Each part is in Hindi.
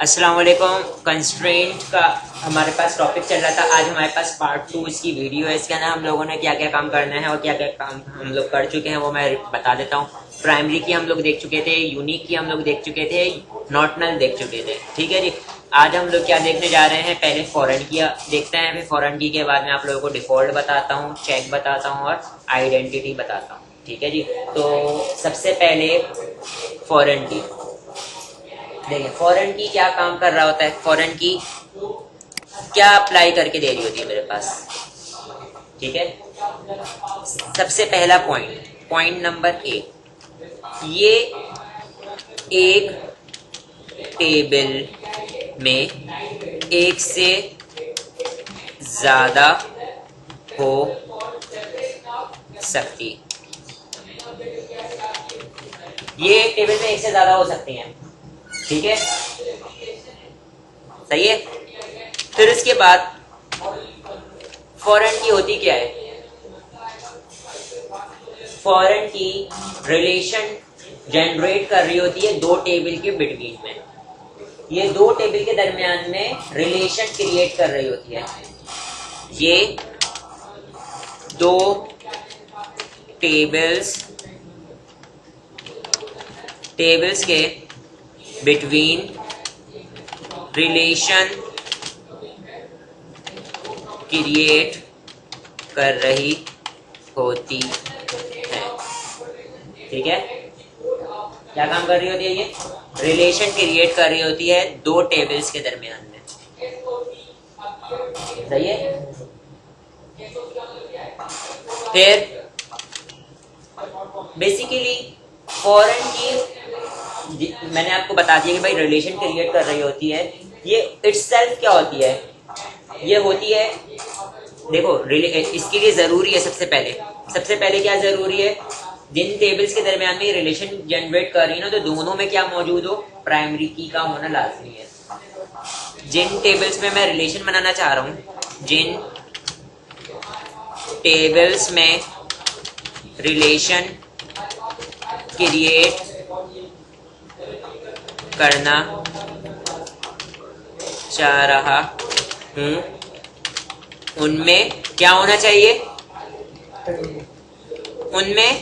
अस्सलाम वालेकुम। कंस्ट्रेंट का हमारे पास टॉपिक चल रहा था। आज हमारे पास पार्ट 2 इसकी वीडियो है। इसके अंदर हम लोगों ने क्या क्या काम करना है और क्या क्या काम हम लोग कर चुके हैं वो मैं बता देता हूँ। प्राइमरी की हम लोग देख चुके थे, यूनिक की हम लोग देख चुके थे, नॉट नल देख चुके थे। ठीक है जी। आज हम लोग क्या देखने जा रहे हैं, पहले फॉरेन की देखते हैं, फिर फॉरेन की के बाद में आप लोगों को डिफॉल्ट बताता हूँ, चेक बताता हूँ और आइडेंटिटी बताता हूँ। ठीक है जी। तो सबसे पहले फॉरेन की देखिए, फॉरेन की क्या काम कर रहा होता है, फॉरेन की क्या अप्लाई करके दे रही होती है मेरे पास। ठीक है। सबसे पहला पॉइंट नंबर 1, ये एक टेबल में एक से ज्यादा हो सकती, ये एक टेबल में एक से ज्यादा हो सकती हैं। ठीक है, सही है। फिर इसके बाद फॉरेन की होती क्या है, फॉरेन की रिलेशन जनरेट कर रही होती है दो टेबल के बिटवीन में। ये दो टेबल के दरमियान में रिलेशन क्रिएट कर रही होती है। ये दो टेबल्स के बिटवीन रिलेशन क्रिएट कर रही होती है। ठीक है, क्या काम कर रही होती है, ये रिलेशन क्रिएट कर रही होती है दो टेबल्स के दरमियान में। सही है। फिर बेसिकली फॉरेन की मैंने आपको बता दिया कि भाई रिलेशन क्रिएट कर रही होती है। ये इटसेल्फ क्या होती है, ये होती है, देखो इसके लिए जरूरी है सबसे पहले क्या जरूरी है, जिन टेबल्स के दरमियान में रिलेशन जनरेट कर रही है ना, तो दोनों में क्या मौजूद हो, प्राइमरी की का होना लाजमी है। जिन टेबल्स में मैं रिलेशन बनाना चाह रहा हूं, जिन टेबल्स में रिलेशन क्रिएट करना चाह रहा हूं, उनमें क्या होना चाहिए, उनमें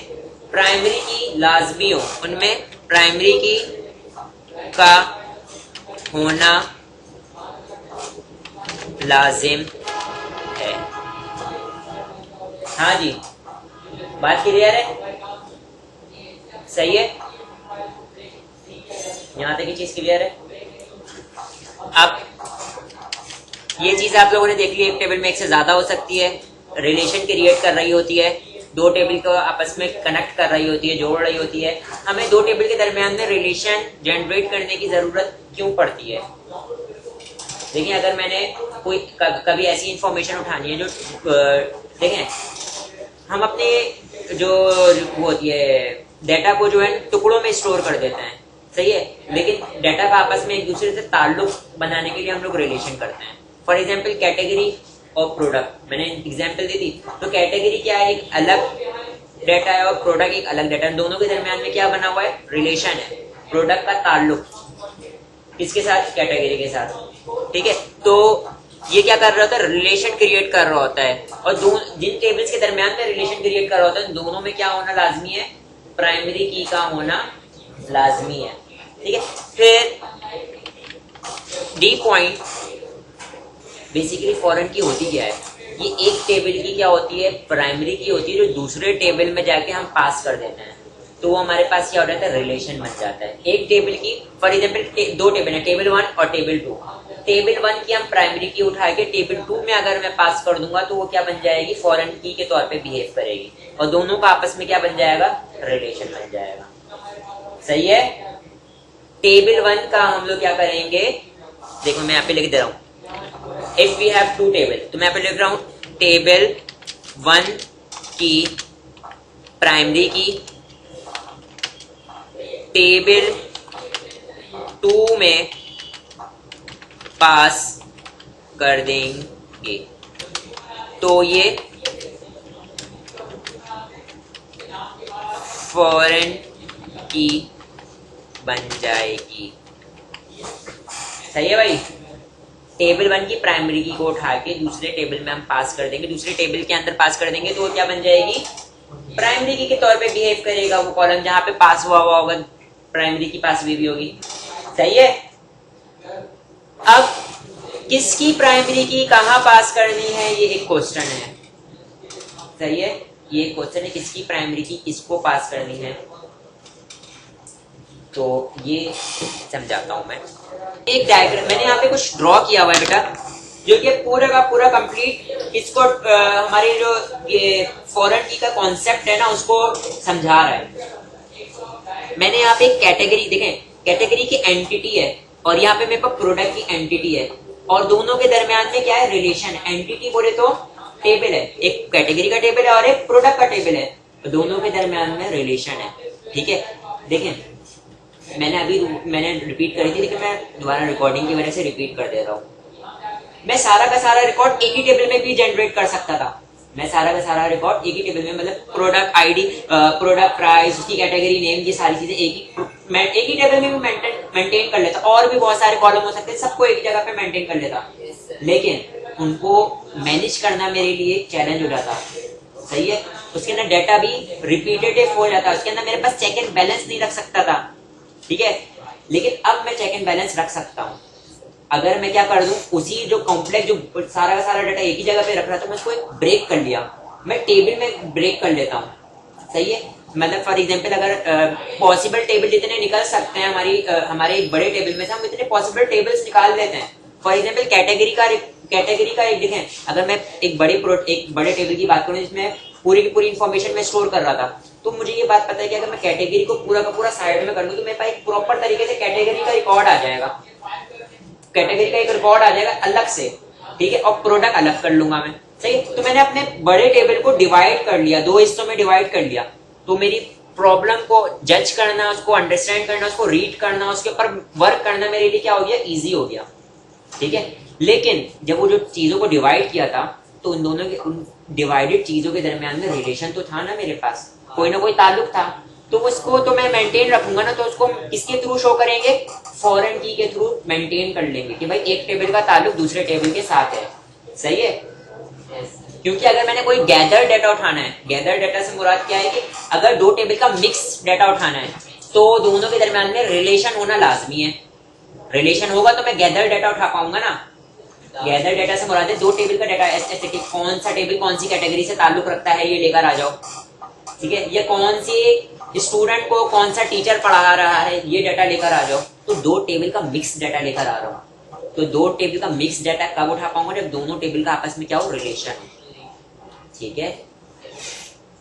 प्राइमरी की लाजमी हो, उनमें प्राइमरी की का होना लाजिम है। हाँ जी, बात क्लियर है, सही है, यहां तक की चीज क्लियर है। अब ये चीज आप लोगों ने देख ली, एक टेबल में एक से ज्यादा हो सकती है, रिलेशन क्रिएट कर रही होती है, दो टेबल को आपस में कनेक्ट कर रही होती है, जोड़ रही होती है। हमें दो टेबल के दरमियान में रिलेशन जनरेट करने की जरूरत क्यों पड़ती है। देखिए, अगर मैंने कोई कभी ऐसी इंफॉर्मेशन उठानी है जो देखें, हम अपने जो होती है डेटा को जो है टुकड़ों में स्टोर कर देते हैं, सही है, लेकिन डेटा का आपस में एक दूसरे से ताल्लुक बनाने के लिए हम लोग रिलेशन करते हैं। फॉर एग्जाम्पल कैटेगरी और प्रोडक्ट, मैंने एग्जाम्पल दी थी। तो कैटेगरी क्या है, एक अलग डेटा है, और प्रोडक्ट एक अलग डेटा है। दोनों के दरमियान में क्या बना हुआ है, रिलेशन है। प्रोडक्ट का ताल्लुक किसके साथ, कैटेगरी के साथ। ठीक है, तो ये क्या कर रहा होता है, रिलेशन क्रिएट कर रहा होता है। और जिन टेबल्स के दरमियान में रिलेशन क्रिएट कर रहा होता है, दोनों में क्या होना लाजमी है, प्राइमरी की का होना लाजमी है। ठीक है। फिर डी पॉइंट, बेसिकली फॉरेन की होती क्या है, ये एक टेबल की क्या होती है, प्राइमरी की होती है, जो दूसरे टेबल में जाके हम पास कर देते हैं, तो वो हमारे पास क्या हो जाता है, रिलेशन बन जाता है। एक टेबल की, फॉर एग्जाम्पल दो टेबल है, टेबल 1 और टेबल 2। टेबल 1 की हम प्राइमरी की उठा के टेबल 2 में अगर मैं पास कर दूंगा, तो वो क्या बन जाएगी, फॉरेन की के तौर पे बिहेव करेगी, और दोनों का आपस में क्या बन जाएगा, रिलेशन बन जाएगा। सही है। टेबल 1 का हम लोग क्या करेंगे, देखो मैं यहाँ पे लिख दे रहा हूँ, if we have two table, तो मैं यहाँ पे लिख रहा हूँ टेबल 1 की प्राइमरी की टेबल 2 में पास कर देंगे, तो ये फॉरेन की बन जाएगी। सही है भाई। टेबल 1 की प्राइमरी की को उठा के दूसरे टेबल में हम पास कर देंगे, दूसरे टेबल के अंदर पास कर देंगे, तो वो क्या बन जाएगी, प्राइमरी की के तौर पे बिहेव करेगा वो कॉलम, जहां पे पास हुआ होगा प्राइमरी की पास हुई भी होगी। सही है। अब किसकी प्राइमरी की कहाँ पास करनी है, ये एक क्वेश्चन है। सही है, ये क्वेश्चन है, किसकी प्राइमरी की किसको पास करनी है। तो ये समझाता हूं मैं। एक डायग्राम मैंने यहाँ पे कुछ ड्रॉ किया हुआ है बेटा, जो कि पूरा का पूरा कंप्लीट इसको हमारी जो ये फॉरेन की का कॉन्सेप्ट है ना उसको समझा रहा है। मैंने यहाँ पे एक कैटेगरी देखें, कैटेगरी की एंटिटी है और यहाँ पे मेरे पास प्रोडक्ट की एंटिटी है, और दोनों के दरमियान में क्या है, रिलेशन। एंटिटी बोले तो टेबल है, एक कैटेगरी का टेबल है और एक प्रोडक्ट का टेबल है, तो दोनों के दरमियान में रिलेशन है। ठीक है, देखें मैंने रिपीट करी थी, लेकिन मैं दोबारा रिकॉर्डिंग की वजह से रिपीट कर दे रहा हूँ। मैं सारा का सारा रिकॉर्ड एक ही टेबल में भी जनरेट कर सकता था। मैं सारा का सारा रिकॉर्ड एक ही टेबल में, मतलब प्रोडक्ट आईडी, प्रोडक्ट प्राइस, उसकी कैटेगरी नेम, ये सारी चीजें एक ही टेबल में भी मेंटेन कर लेता। और भी बहुत सारे कॉलम हो सकते हैं, सबको एक ही जगह पे मेंटेन कर लेता, लेकिन उनको मैनेज करना मेरे लिए चैलेंज हो जाता। सही है, उसके अंदर डाटा भी रिपीटेटिव हो जाता, उसके अंदर मेरे पास चेक एंड बैलेंस नहीं रख सकता था। ठीक है, लेकिन अब मैं चेक एंड बैलेंस रख सकता हूँ। अगर मैं क्या कर दूं, उसी जो कॉम्प्लेक्स जो सारा का सारा डाटा एक ही जगह पे रख रहा था, मैं उसको एक ब्रेक कर लिया, मैं टेबल में ब्रेक कर लेता हूँ। सही है, मतलब फॉर एग्जांपल अगर पॉसिबल टेबल जितने निकल सकते हैं हमारे एक बड़े टेबल में से, हम इतने पॉसिबल टेबल्स निकाल लेते हैं। फॉर एग्जांपल कैटेगरी का एक देखें, अगर मैं एक बड़े टेबल की बात करूं जिसमें पूरी की पूरी इंफॉर्मेशन में स्टोर कर रहा था, तो मुझे ये बात पता है कि अगर मैं कैटेगरी को पूरा का पूरा साइड में कर लूं तो मेरे पास एक प्रॉपर तरीके से कैटेगरी का रिकॉर्ड आ जाएगा, कैटेगरी का एक रिकॉर्ड आ जाएगा अलग से। ठीक है, और प्रोडक्ट अलग कर लूंगा मैं। सही, तो मैंने अपने बड़े टेबल को डिवाइड कर लिया, 2 हिस्सों में डिवाइड कर लिया, तो मेरी प्रॉब्लम को जज करना, उसको अंडरस्टैंड करना, उसको रीड करना, उसके ऊपर वर्क करना मेरे लिए क्या हो गया, इजी हो गया। ठीक है, लेकिन जब वो जो चीजों को डिवाइड किया था, तो उन दोनों के उन डिवाइडेड चीजों के दरमियान में रिलेशन तो था ना, मेरे पास कोई ना कोई ताल्लुक था, तो उसको तो मैं मेंटेन रखूंगा ना। तो उसको किसके थ्रू शो करेंगे, फॉरेन की के थ्रू मेंटेन कर लेंगे कि भाई एक टेबल का ताल्लुक दूसरे टेबल के साथ है। सही है, क्योंकि अगर मैंने कोई गैदर डाटा उठाना है, गैदर डाटा से मुराद क्या है कि अगर 2 टेबल का मिक्स डाटा उठाना है तो दोनों के दरमियान में रिलेशन होना लाजमी है। रिलेशन होगा तो मैं गैदर डाटा उठा पाऊंगा ना। गैदर डाटा से मुराद है 2 टेबल का डाटा, ऐसे कि कौन सा टेबल कौन सी कैटेगरी से ताल्लुक रखता है, ये लेकर आ जाओ। ठीक है, ये कौन सी स्टूडेंट को कौन सा टीचर पढ़ा रहा है, ये डाटा लेकर आ जाओ। तो 2 टेबल का मिक्स डाटा लेकर आ रहा हूँ। तो 2 टेबल का मिक्स डाटा कब उठा पाऊंगा, जब दोनों टेबल का आपस में क्या हो, रिलेशन। ठीक है,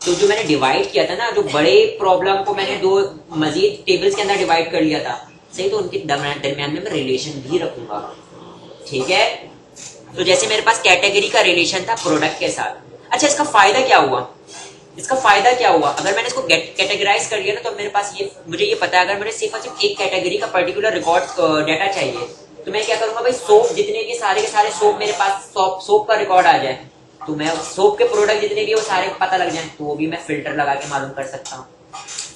तो जो मैंने डिवाइड किया था ना, जो बड़े प्रॉब्लम को मैंने 2 मजीद टेबल्स के अंदर डिवाइड कर लिया था, सही, तो उनके दरमियान में मैं रिलेशन भी रखूंगा। ठीक है, तो जैसे मेरे पास कैटेगरी का रिलेशन था प्रोडक्ट के साथ। अच्छा, इसका फायदा क्या हुआ, अगर मैंने इसको कैटेगराइज कर लिया ना, तो मेरे पास मुझे ये पता है, अगर मुझे सिर्फ और सिर्फ एक कैटेगरी का पर्टिकुलर रिकॉर्ड डाटा चाहिए, तो मैं क्या करूंगा भाई, सोप जितने भी सारे के सारे सोप मेरे पास सोप का रिकॉर्ड आ जाए, तो मैं सोप के प्रोडक्ट जितने भी वो सारे पता लग जाए, तो वो भी मैं फिल्टर लगा के मालूम कर सकता हूँ।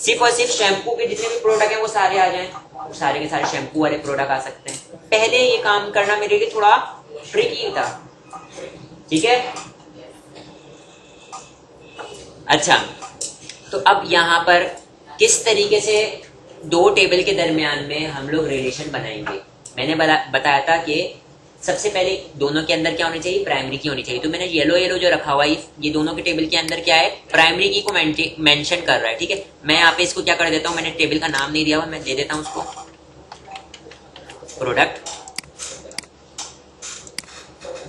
सिर्फ और सिर्फ शैम्पू के जितने भी प्रोडक्ट हैं वो सारे आ जाएं, तो सारे के सारे शैम्पू वाले प्रोडक्ट आ सकते हैं। पहले ये काम करना मेरे लिए थोड़ा ट्रिकी था। ठीक है, अच्छा, तो अब यहाँ पर किस तरीके से 2 टेबल के दरमियान में हम लोग रिलेशन बनाएंगे। मैंने बताया था कि सबसे पहले दोनों के अंदर क्या होनी चाहिए, प्राइमरी की होनी चाहिए। तो मैंने येलो जो रखा हुआ है, ये दोनों के टेबल के अंदर क्या है, प्राइमरी की को मेंशन कर रहा है। ठीक है, मैं यहाँ पे इसको क्या कर देता हूँ, मैंने टेबल का नाम नहीं दिया हुआ, मैं दे देता हूँ उसको प्रोडक्ट।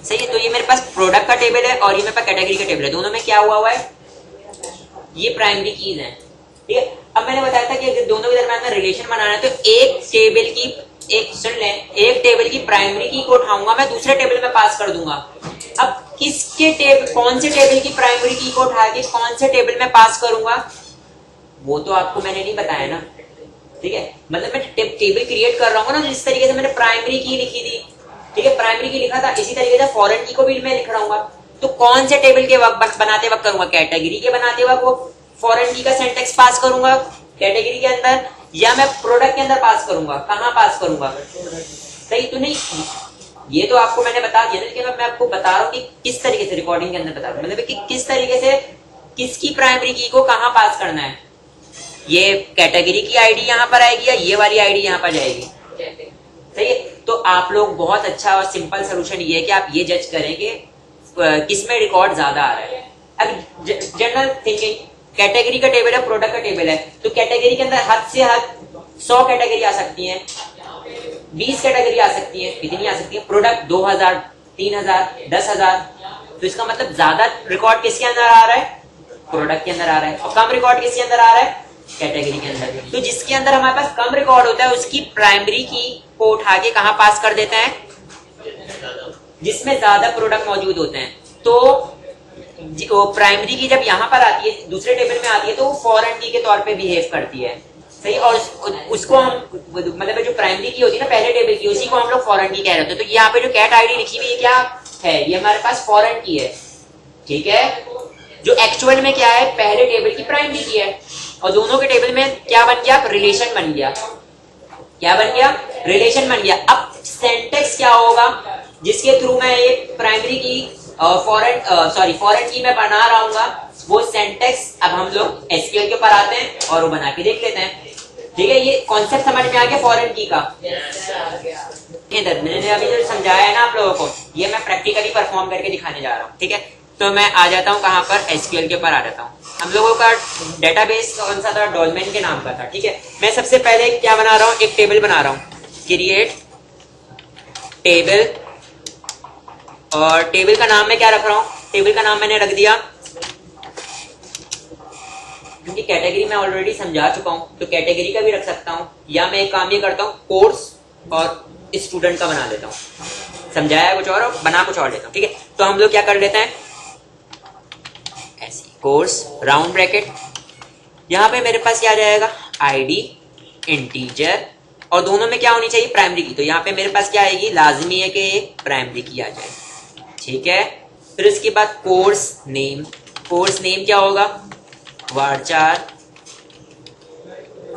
सही है, तो ये मेरे पास प्रोडक्ट का टेबल है और ये मेरे पास कैटेगरी का टेबल है, दोनों में क्या हुआ है, ये प्राइमरी कीज है। ठीक है, अब मैंने बताया था कि अगर दोनों के दरमियान में रिलेशन बनाना है, तो एक टेबल की प्राइमरी की को उठाऊंगा, मैं दूसरे टेबल में पास कर दूंगा। अब कौन से टेबल की प्राइमरी की को उठा के कौन से टेबल में पास करूंगा, वो तो आपको मैंने नहीं बताया ना। ठीक है, मतलब मैं टेबल क्रिएट कर रहा हूँ ना, जिस तरीके से मैंने प्राइमरी की लिखी थी, ठीक है, प्राइमरी की लिखा था, इसी तरीके से फॉरेन की को भी मैं लिख रहा हूँ। तो कौन से टेबल के वक्त बनाते वक्त करूंगा, कैटेगरी के बनाते वक्त वो फॉरेन की का सिंटैक्स पास करूंगा कैटेगरी के अंदर, या मैं प्रोडक्ट के अंदर पास करूंगा, कहां पास करूंगा, सही तो नहीं, ये तो आपको मैंने बता दिया, लेकिन मैं आपको बता रहा हूँ कि किस तरीके से रिकॉर्डिंग के अंदर बता रहा हूँ, मतलब कि किस तरीके से किसकी प्राइमरी की को कहाँ पास करना है। ये कैटेगरी की आईडी यहाँ पर आएगी या ये वाली आईडी यहाँ पर जाएगी, सही है। तो आप लोग बहुत अच्छा और सिंपल सोल्यूशन ये है कि आप ये जज करें कि किस में रिकॉर्ड ज्यादा आ रहा है। अब जनरल थिंकिंग, कैटेगरी का टेबल है, प्रोडक्ट का टेबल है, तो कैटेगरी के अंदर हद से हद 100 कैटेगरी आ सकती है, 20 कैटेगरी आ सकती है, कितनी आ सकती है, प्रोडक्ट 2000, 3000, 10,000। तो इसका मतलब ज्यादा रिकॉर्ड किसके अंदर आ रहा है, प्रोडक्ट के अंदर आ रहा है, और कम रिकॉर्ड किसके अंदर आ रहा है, कैटेगरी के अंदर। तो जिसके अंदर हमारे पास कम रिकॉर्ड होता है उसकी प्राइमरी की को उठा के कहां पास कर देते हैं, जिसमें ज्यादा प्रोडक्ट मौजूद होते हैं। तो प्राइमरी की जब यहाँ पर आती है, दूसरे टेबल में आती है, तो वो फॉरेन की के तौर पे बिहेव करती है, सही। और उसको हम मतलब जो प्राइमरी की होती है ना पहले टेबल की, उसी को हम लोग फॉरेन की कह रहे होते हैं। तो यहाँ पे जो कैट आईडी लिखी हुई है क्या है, ये हमारे पास फॉरेन की है, ठीक है। जो एक्चुअल में क्या है, पहले टेबल की प्राइमरी की है, और दोनों के टेबल में क्या बन गया, रिलेशन बन गया। क्या बन गया, रिलेशन बन गया। अब सिंटैक्स क्या होगा जिसके थ्रू मैं ये प्राइमरी की फॉरेन की मैं बना रहा हूँ, वो सिंटैक्स अब हम लोग एसक्यूएल के ऊपर आते हैं और वो बना के देख लेते हैं, ठीक है। ये कॉन्सेप्ट समझ में आ गया फॉरेन की का। इधर मैंने अभी जो समझाया है ना आप लोगों को, ये मैं प्रैक्टिकली परफॉर्म करके दिखाने जा रहा हूँ, ठीक है। तो मैं आ जाता हूँ कहाँ पर, एसक्यूएल के ऊपर आ जाता हूँ। हम लोगों का डेटाबेस कौन सा था, डॉलमेन के नाम का था, ठीक है। मैं सबसे पहले क्या बना रहा हूँ, एक टेबल बना रहा हूँ, क्रिएट टेबल, और टेबल का नाम मैं क्या रख रहा हूँ, टेबल का नाम मैंने रख दिया, क्योंकि कैटेगरी मैं ऑलरेडी समझा चुका हूँ तो कैटेगरी का भी रख सकता हूँ, या मैं एक काम ये करता हूँ कोर्स और स्टूडेंट का बना लेता हूँ, समझाया कुछ और बना कुछ और लेता हूँ, ठीक है। तो हम लोग क्या कर लेते हैं, ऐसे कोर्स राउंड ब्रैकेट, यहाँ पे मेरे पास क्या आ जाएगा, आईडी इंटीजर, और दोनों में क्या होनी चाहिए, प्राइमरी की। तो यहाँ पे मेरे पास क्या आएगी, लाजमी है कि ये प्राइमरी की आ जाए, ठीक है। फिर उसके बाद कोर्स नेम, कोर्स नेम क्या होगा, varchar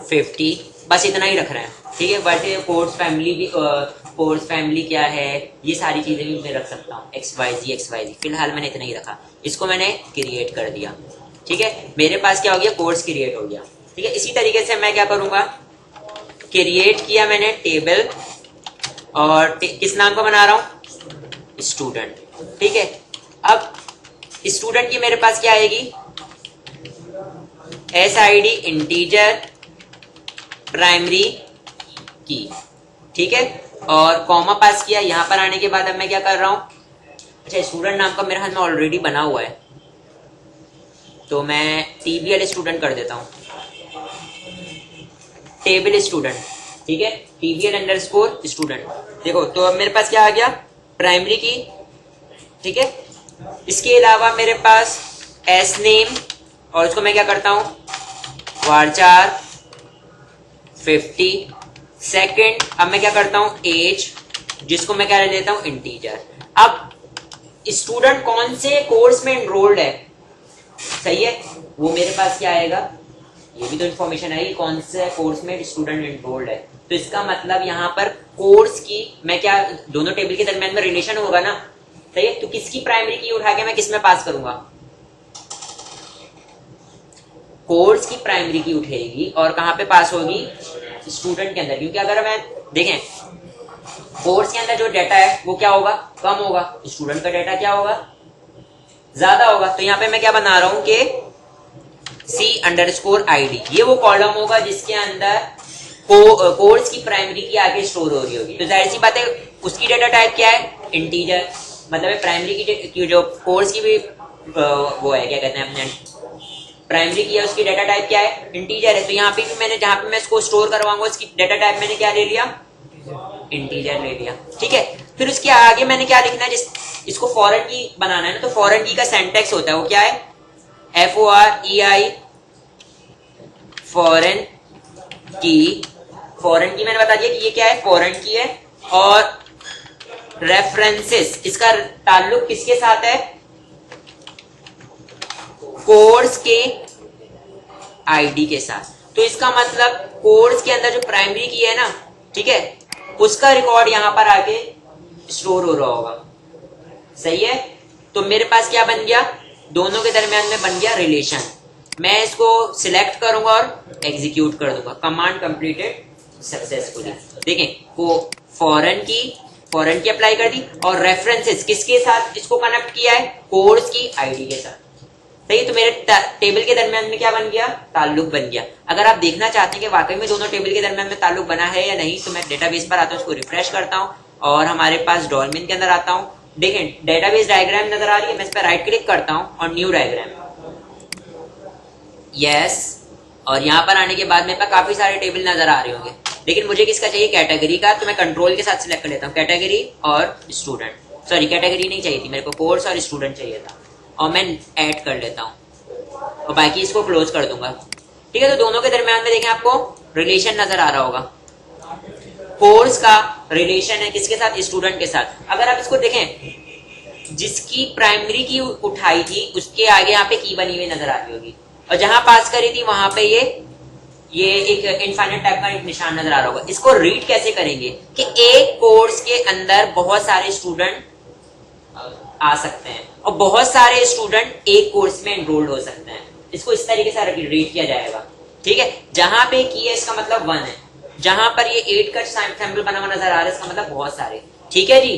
50, बस इतना ही रख रहे हैं, ठीक है। वैसे कोर्स फैमिली भी, कोर्स फैमिली क्या है, ये सारी चीजें भी मैं रख सकता हूँ, XYZ। फिलहाल मैंने इतना ही रखा, इसको मैंने क्रिएट कर दिया, ठीक है। मेरे पास क्या हो गया, कोर्स क्रिएट हो गया, ठीक है। इसी तरीके से मैं क्या करूंगा, क्रिएट किया मैंने टेबल, और किस नाम का बना रहा हूं, स्टूडेंट, ठीक है। अब स्टूडेंट की मेरे पास क्या आएगी, SID इंटीजर प्राइमरी की, ठीक है, और कॉमा पास किया। यहां पर आने के बाद अब मैं क्या कर रहा हूं, अच्छा स्टूडेंट नाम का मेरे हाथ में ऑलरेडी बना हुआ है, तो मैं TBL स्टूडेंट कर देता हूं, टेबल स्टूडेंट, ठीक है, TBL_ स्टूडेंट। देखो तो अब मेरे पास क्या आ गया, प्राइमरी की, ठीक है। इसके अलावा मेरे पास एस नेम, और उसको मैं क्या करता हूं, varchar 50 सेकेंड। अब मैं क्या करता हूं, एज, जिसको मैं क्या लेता हूं, इंटीजर। अब स्टूडेंट कौन से कोर्स में एनरोल्ड है, सही है, वो मेरे पास क्या आएगा, ये भी तो इन्फॉर्मेशन है कौन से कोर्स में स्टूडेंट एनरोल्ड है। तो इसका मतलब यहाँ पर कोर्स की मैं क्या, दोनों टेबल के दरमियान में रिलेशन होगा ना, सही है। तो किसकी प्राइमरी की उठा के मैं किस में पास करूंगा, कोर्स की प्राइमरी की उठेगी और कहां पे पास होगी, स्टूडेंट के अंदर। क्योंकि अगर मैं देखें कोर्स के अंदर जो डाटा है वो क्या होगा, कम होगा, स्टूडेंट का डाटा क्या होगा, ज्यादा होगा। तो यहाँ पे मैं क्या बना रहा हूं कि C_ID, ये वो कॉलम होगा जिसके अंदर कोर्स की प्राइमरी की आगे स्टोर हो रही होगी। तो जाहिर सी बात है उसकी डाटा टाइप क्या है, इंटीजर, मतलब प्राइमरी की जो कोर्स की भी वो है, क्या कहते हैं अपने प्राइमरी की है, उसकी डाटा टाइप क्या है, इंटीजर है। तो यहाँ पे भी मैंने जहां पे मैं इसको स्टोर करवाऊंगा उसकी डाटा टाइप मैंने क्या ले लिया, इंटीजर ले लिया, ठीक है। फिर उसके आगे मैंने क्या लिखना है, इसको फॉरेन की बनाना है ना, तो फॉरेन की का सिंटैक्स होता है वो क्या है, FOREI, फॉरेन की। फॉरेन की मैंने बता दिया कि ये क्या है, फॉरेन की है। और रेफरेंसेस, इसका ताल्लुक किसके साथ है, कोर्स के आईडी के साथ। तो इसका मतलब कोर्स के अंदर जो प्राइमरी की है ना, ठीक है, उसका रिकॉर्ड यहाँ पर आके स्टोर हो रहा होगा। सही है, तो मेरे पास क्या बन गया, दोनों के दरमियान में बन गया रिलेशन। मैं इसको सिलेक्ट करूंगा और एग्जीक्यूट कर दूंगा, कमांड कंप्लीटेड सक्सेसफुली। देखें वो फॉरेन की अप्लाई कर दी और रेफरेंसेस किसके साथ इसको कनेक्ट किया है, कोर्स की आईडी के साथ। सही, तो मेरे टेबल के दरमियान में क्या बन गया, ताल्लुक बन गया। अगर आप देखना चाहते हैं कि वाकई में दोनों टेबल के दरमियान में ताल्लुक बना है या नहीं, तो मैं डेटाबेस पर आता हूँ, उसको रिफ्रेश करता हूँ और हमारे पास डॉल्फिन के अंदर आता हूँ। देखें डेटाबेस डायग्राम नजर आ रही है, मैं इस पर राइट क्लिक करता हूँ और न्यू डायग्राम, यस। और यहाँ पर आने के बाद मेरे पास काफी सारे टेबल नजर आ रहे होंगे, लेकिन मुझे किसका चाहिए, कैटेगरी का। तो मैं कंट्रोल के साथ सिलेक्ट कर लेता हूँ कैटेगरी और स्टूडेंट, सॉरी कैटेगरी नहीं चाहिए थी मेरे को, कोर्स और स्टूडेंट चाहिए था, और मैं ऐड कर लेता हूँ और बाकी इसको क्लोज कर दूंगा। ठीक है, तो दोनों के दरमियान में देखें आपको रिलेशन नजर आ रहा होगा। कोर्स का रिलेशन है किसके साथ, स्टूडेंट के साथ। अगर आप इसको देखें, जिसकी प्राइमरी की उठाई थी उसके आगे यहाँ पे की बनी हुई नजर आ रही होगी, और जहां पास करी थी वहां पे ये एक इनफाइनाइट टाइप का एक निशान नजर आ रहा होगा। इसको रीड कैसे करेंगे कि एक कोर्स के अंदर बहुत सारे स्टूडेंट आ सकते हैं और बहुत सारे स्टूडेंट एक कोर्स में एनरोल्ड हो सकते हैं। इसको इस तरीके से रीड किया जाएगा। ठीक है, जहां पे की है इसका मतलब 1 है, जहां पर ये 8 का सैंपल बना हुआ नजर आ रहा है इसका मतलब बहुत सारे। ठीक है जी,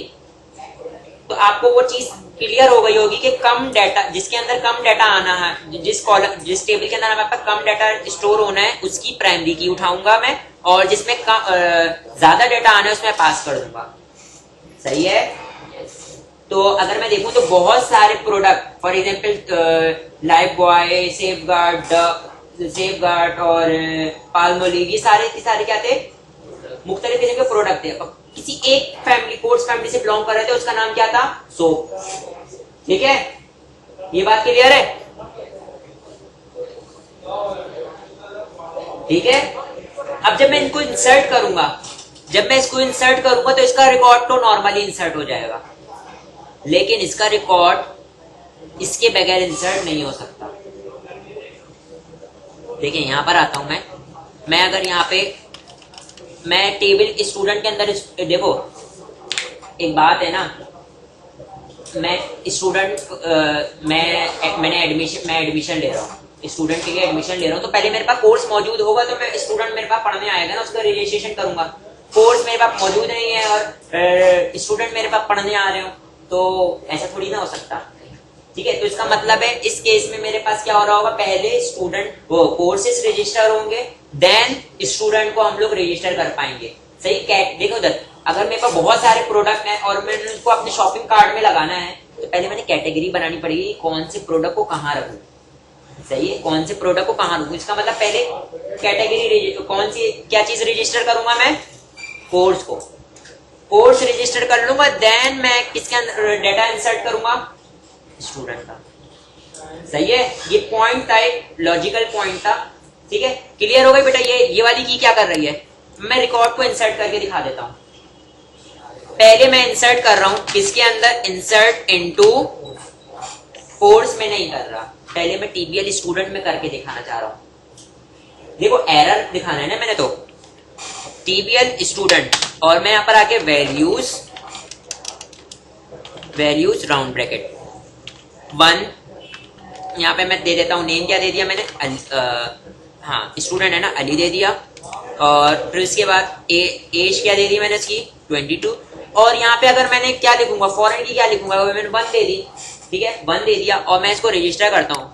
तो आपको वो चीज क्लियर हो गई होगी कि कम डाटा, जिसके अंदर कम डाटा आना है, जिस टेबल के अंदर हमारे पास कम डाटा स्टोर होना है उसकी प्राइमरी की उठाऊंगा मैं, और जिसमें ज्यादा डाटा आना है उसमें पास कर दूंगा। सही है, तो अगर मैं देखूं तो बहुत सारे product, for example life boy, safeguard और पाल्मोलिव, ये सारे क्या थे, मुख्तलिफ किस्म के प्रोडक्ट थे। किसी एक फैमिली, कोर्स फैमिली से बिलोंग कर रहे थे, उसका नाम क्या था, सोप। ठीक है, ये बात क्लियर है। ठीक है, अब जब मैं इनको इंसर्ट करूंगा, तो इसका रिकॉर्ड तो नॉर्मली इंसर्ट हो जाएगा, लेकिन इसका रिकॉर्ड इसके बगैर इंसर्ट नहीं हो सकता। देखिए यहां पर आता हूं मैं अगर यहाँ पे मैं टेबल स्टूडेंट के अंदर, देखो एक बात है ना, मैं स्टूडेंट मैंने एडमिशन ले रहा हूँ, स्टूडेंट के लिए एडमिशन ले रहा हूँ, तो पहले मेरे पास कोर्स मौजूद होगा तो मैं स्टूडेंट मेरे पास पढ़ने आएगा ना, उसका रजिस्ट्रेशन करूंगा। कोर्स मेरे पास मौजूद नहीं है और स्टूडेंट मेरे पास पढ़ने आ रहे हो, तो ऐसा थोड़ी ना हो सकता। ठीक है, तो इसका मतलब है इस केस में मेरे पास क्या हो रहा होगा, पहले स्टूडेंट वो कोर्सेस रजिस्टर होंगे, देन स्टूडेंट को हम लोग रजिस्टर कर पाएंगे। सही, देखो उधर अगर मेरे पास बहुत सारे प्रोडक्ट हैं और मैंने उसको अपने शॉपिंग कार्ट में लगाना है, तो पहले मैंने कैटेगरी बनानी पड़ेगी, कौन से प्रोडक्ट को कहाँ रखूं। सही है, कौन से प्रोडक्ट को कहाँ रखूं, इसका मतलब पहले कैटेगरी, कौन सी क्या चीज रजिस्टर करूंगा मैं, कोर्स को, कोर्स रजिस्टर कर लूंगा, देन मैं किसके अंदर डाटा इंसर्ट करूंगा, स्टूडेंट का। सही है, ये पॉइंट था, एक लॉजिकल पॉइंट था। ठीक है, क्लियर हो गई बेटा। ये वाली की क्या कर रही है, मैं रिकॉर्ड को इंसर्ट करके दिखा देता हूं। पहले मैं इंसर्ट कर रहा हूं किसके अंदर, इंसर्ट इनटू, कोर्स में नहीं कर रहा, पहले मैं टीबीएल स्टूडेंट में करके दिखाना चाह रहा हूं। देखो एरर दिखाना है ना मैंने, तो टीबीएल स्टूडेंट और मैं यहां पर आके वैल्यूज राउंड ब्रैकेट 1, यहाँ पे मैं दे देता हूँ नेम, क्या दे दिया मैंने, हाँ स्टूडेंट है ना, अली दे दिया, और फिर उसके बाद एज क्या दे दी मैंने इसकी 22, और यहाँ पे अगर मैंने क्या लिखूंगा, फॉरेन की क्या लिखूंगा, वो मैंने 1 दे दी। ठीक है, 1 दे दिया और मैं इसको रजिस्टर करता हूँ,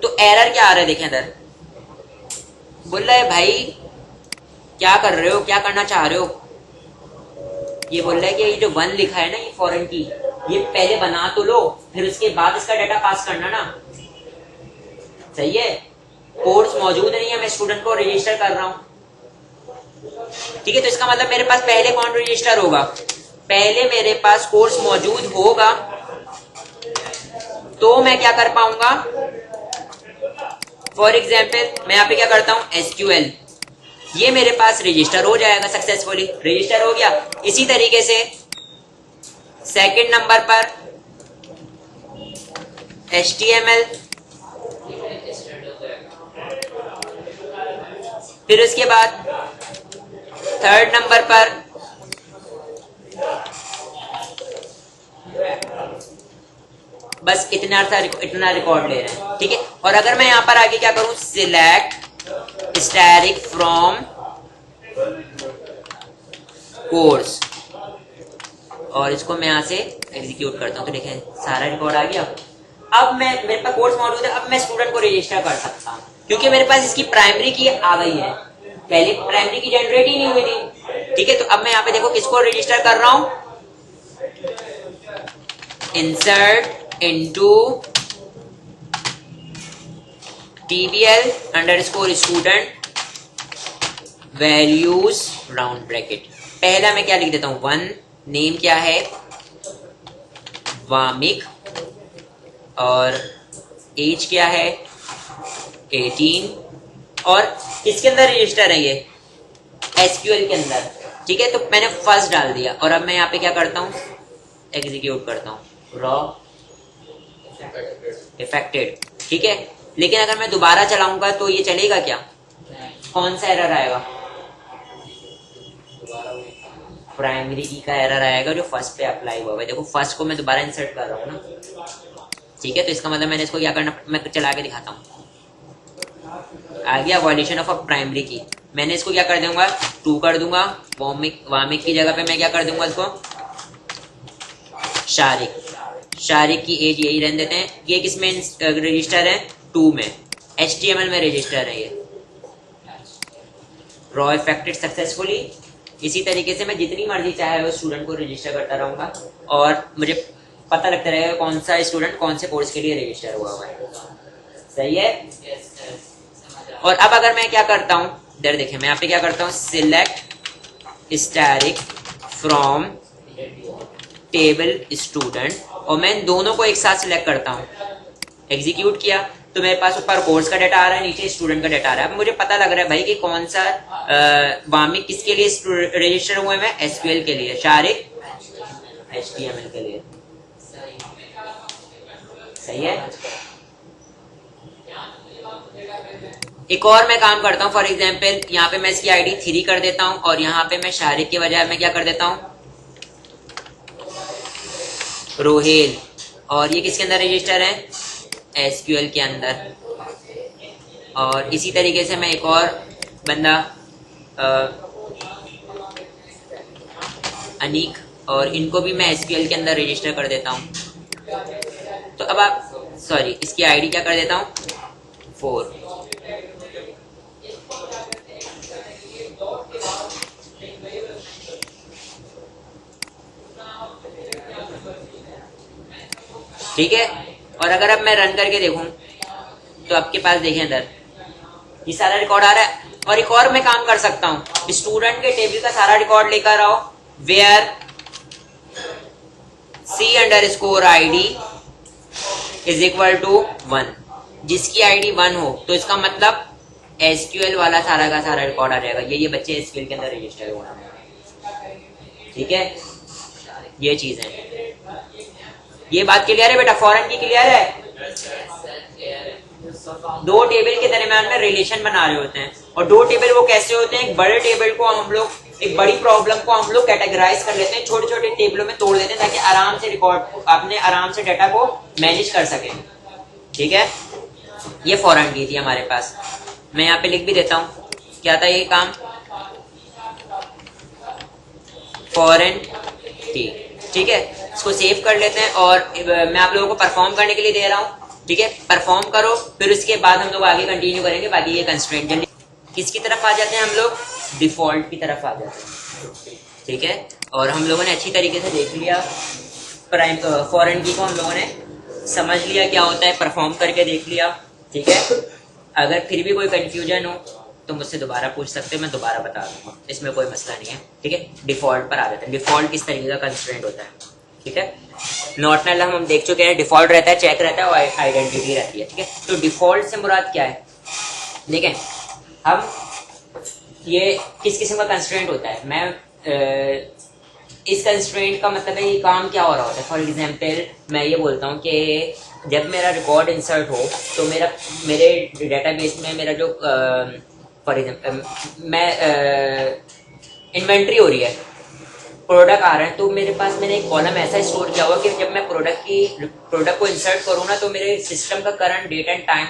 तो एरर क्या आ रहा है, देखें इधर बोल रहा है भाई क्या कर रहे हो, क्या करना चाह रहे हो। ये बोल रहा है कि ये जो 1 लिखा है ना, ये फॉरेन की, ये पहले बना तो लो, फिर उसके बाद इसका डाटा पास करना ना। सही है, कोर्स मौजूद नहीं है, मैं स्टूडेंट को रजिस्टर कर रहा हूं। ठीक है, तो इसका मतलब मेरे पास पहले कौन रजिस्टर होगा, पहले मेरे पास कोर्स मौजूद होगा तो मैं क्या कर पाऊंगा। फॉर एग्जाम्पल मैं यहाँ पे क्या करता हूं, SQL, ये मेरे पास रजिस्टर हो जाएगा, सक्सेसफुली रजिस्टर हो गया। इसी तरीके से सेकंड नंबर पर HTML, फिर उसके बाद थर्ड नंबर पर बस इतना रिकॉर्ड ले रहे हैं, ठीक है। और अगर मैं यहां पर आगे क्या करूं, सिलेक्ट स्टैटिक फ्रॉम कोर्स, और इसको मैं यहां से एग्जीक्यूट करता हूं, तो देखें सारा रिकॉर्ड आ गया। अब मैं, मेरे पास कोर्स मौजूद है, अब मैं स्टूडेंट को रजिस्टर कर सकता हूं, क्योंकि मेरे पास इसकी प्राइमरी की आ गई है, पहले प्राइमरी की जनरेट ही नहीं हुई थी, ठीक है। तो अब मैं यहाँ पे देखो किसको रजिस्टर कर रहा हूं, insert into TBL underscore student values round bracket. पहला मैं क्या लिख देता हूं, 1, नेम क्या है, वामिक, और एज क्या है, 18, और किसके अंदर रजिस्टर है ये, SQL के अंदर, ठीक है। तो मैंने फर्स्ट डाल दिया, और अब मैं यहाँ पे क्या करता हूँ, एग्जीक्यूट करता हूँ, रॉ इफेक्टेड, ठीक है। लेकिन अगर मैं दोबारा चलाऊंगा तो ये चलेगा क्या, कौन सा एरर आएगा, प्राइमरी की का एरर आएगा जो फर्स्ट पे अप्लाई हुआ है। देखो फर्स्ट को मैं दोबारा इंसर्ट कर रहा हूँ ना, ठीक है। तो इसका मतलब मैंने इसको क्या करना, मैं चला के दिखाता हूँ, आ गया वॉल्यूशन ऑफ अ प्राइमरी की। मैंने इसको क्या कर दूंगा, 2 कर दूंगा, वामिक की जगह पे मैं क्या कर दूंगा इसको, शारिक की एज यही रहने देते हैं। ये किस में रजिस्टर है, 2 में, HTML में रजिस्टर है ये, रॉ इफेक्टेड सक्सेसफुली। इसी तरीके से मैं जितनी मर्जी चाहे उस स्टूडेंट को रजिस्टर करता रहूंगा, और मुझे पता लगता रहेगा कौन सा स्टूडेंट कौन से कोर्स के लिए रजिस्टर हुआ है, सही है। और अब अगर मैं क्या करता हूं, इधर देखें, मैं यहाँ पे क्या करता हूं, select static from table student, और मैं दोनों को एक साथ सिलेक्ट करता हूं, एग्जीक्यूट किया तो मेरे पास ऊपर कोर्स का डाटा आ रहा है, नीचे स्टूडेंट का डाटा आ रहा है। अब मुझे पता लग रहा है भाई कि कौन सा वामिक किसके लिए रजिस्टर हुए हैं, SQL के लिए, शारिक HTML के लिए, सही है। एक और मैं काम करता हूं, फॉर एग्जांपल यहाँ पे मैं इसकी ID 3 कर देता हूं, और यहाँ पे मैं शारिक के बजाय मैं क्या कर देता हूं, रोहेल, और ये किसके अंदर रजिस्टर है, SQL के अंदर। और इसी तरीके से मैं एक और बंदा अनीक, और इनको भी मैं SQL के अंदर रजिस्टर कर देता हूं। तो अब आप, सॉरी, इसकी ID क्या कर देता हूं, 4। ठीक है। और अगर अब मैं रन करके देखूं तो आपके पास देखें अंदर ये सारा रिकॉर्ड आ रहा है। और एक और मैं काम कर सकता हूं, स्टूडेंट के टेबल का सारा रिकॉर्ड लेकर आओ, where C_ID is equal to 1, जिसकी ID 1 हो तो इसका मतलब SQL वाला सारा का सारा रिकॉर्ड आ जाएगा, ये बच्चे SQL के अंदर रजिस्टर हुआ है, ठीक है। ये चीज है, ये बात क्लियर है बेटा, फॉरेन की क्लियर है। 2 टेबल के दरमियान में रिलेशन बना रहे होते हैं, और 2 टेबल वो कैसे होते हैं, एक बड़े टेबल को हम लोग, एक बड़ी प्रॉब्लम को हम लोग कैटेगराइज कर लेते हैं, छोटे छोटे टेबलों में तोड़ देते हैं, ताकि आराम से रिकॉर्ड, अपने आराम से डाटा को मैनेज कर सके, ठीक है। ये फॉरेन की थी हमारे पास, मैं यहाँ पे लिख भी देता हूँ, क्या था ये काम, फॉरेन की, ठीक है। इसको सेव कर लेते हैं, और मैं आप लोगों को परफॉर्म करने के लिए दे रहा हूँ, ठीक है। परफॉर्म करो, फिर उसके बाद हम लोग आगे कंटिन्यू करेंगे। बाकी ये कंस्ट्रेंट जल्दी किसकी तरफ आ जाते हैं, हम लोग डिफॉल्ट की तरफ आ जाते हैं, ठीक है। और हम लोगों ने अच्छी तरीके से देख लिया, फॉरेन की को हम लोगों ने समझ लिया क्या होता है, परफॉर्म करके देख लिया, ठीक है। अगर फिर भी कोई कंफ्यूजन हो तो मुझसे दोबारा पूछ सकते हो, मैं दोबारा बता दूंगा, इसमें कोई मसला नहीं है, ठीक है। डिफॉल्ट पर आ जाता है, डिफॉल्ट किस तरीके का कंस्ट्रेंट होता है, ठीक है। नॉट नल हम देख चुके हैं, डिफॉल्ट रहता है, चेक रहता है, और आइडेंटिटी रहती है, ठीक है। तो डिफॉल्ट से मुराद क्या है, देखें हम ये किस किस्म का कंस्ट्रेंट होता है, मैं इस कंस्ट्रेंट का मतलब है ये काम क्या हो रहा होता है। फॉर एग्जांपल मैं ये बोलता हूँ कि जब मेरा रिकॉर्ड इंसर्ट हो तो मेरे डेटाबेस में मेरा जो फॉर एग्जांपल मैं इन्वेंट्री हो रही है, प्रोडक्ट आ रहे हैं, तो मेरे पास मैंने एक कॉलम ऐसा स्टोर किया हुआ कि जब मैं प्रोडक्ट को इंसर्ट करूँ ना, तो मेरे सिस्टम का करंट डेट एंड टाइम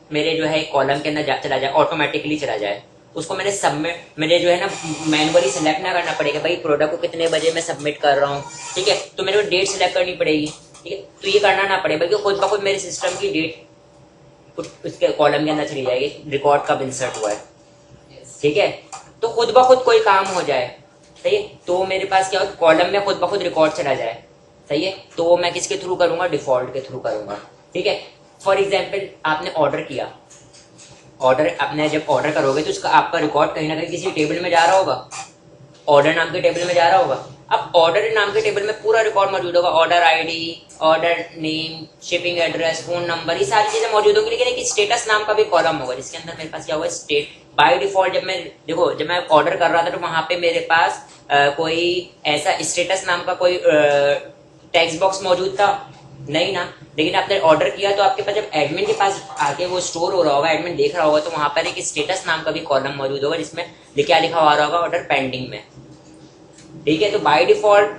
मेरे जो है कॉलम के अंदर चला जाए, ऑटोमेटिकली चला जाए। उसको मैंने सबमिट, मेरे जो है ना मैनुअली सेलेक्ट ना करना पड़ेगा भाई प्रोडक्ट को कितने बजे मैं सबमिट कर रहा हूँ, ठीक है, तो मेरे को डेट सेलेक्ट करनी पड़ेगी, ठीक है, तो ये करना ना पड़े, बल्कि खुद ब खुद मेरे सिस्टम की डेट उसके कॉलम के अंदर चली जाएगी, रिकॉर्ड कब इंसर्ट हुआ है, ठीक है, तो खुद ब खुद कोई काम हो जाए, सही है। तो मेरे पास क्या हो, कॉलम में खुद ब खुद रिकॉर्ड चला जाए, सही है, तो मैं किसके थ्रू करूंगा, डिफॉल्ट के थ्रू करूंगा, ठीक है। फॉर एग्जाम्पल आपने ऑर्डर किया, ऑर्डर आपने जब ऑर्डर करोगे तो उसका आपका रिकॉर्ड कहीं ना कहीं किसी टेबल में जा रहा होगा, ऑर्डर नाम के टेबल में जा रहा होगा। अब ऑर्डर नाम के टेबल में पूरा रिकॉर्ड मौजूद होगा, order ID, order name, shipping address, phone number, ये सारी चीजें मौजूद होंगी, लेकिन एक स्टेटस नाम का भी कॉलम होगा जिसके अंदर मेरे पास क्या होगा, स्टेट। बाय डिफॉल्ट जब मैं ऑर्डर कर रहा था तो वहां पे मेरे पास कोई ऐसा स्टेटस नाम का कोई टेक्स्ट बॉक्स मौजूद था नहीं ना, लेकिन आपने ऑर्डर किया तो आपके पास जब एडमिन के पास आके वो स्टोर हो रहा होगा, एडमिन देख रहा होगा, तो वहां पर एक स्टेटस नाम का भी कॉलम मौजूद होगा जिसमें क्या लिखा हुआ होगा, ऑर्डर पेंडिंग में, ठीक है। तो बाय डिफॉल्ट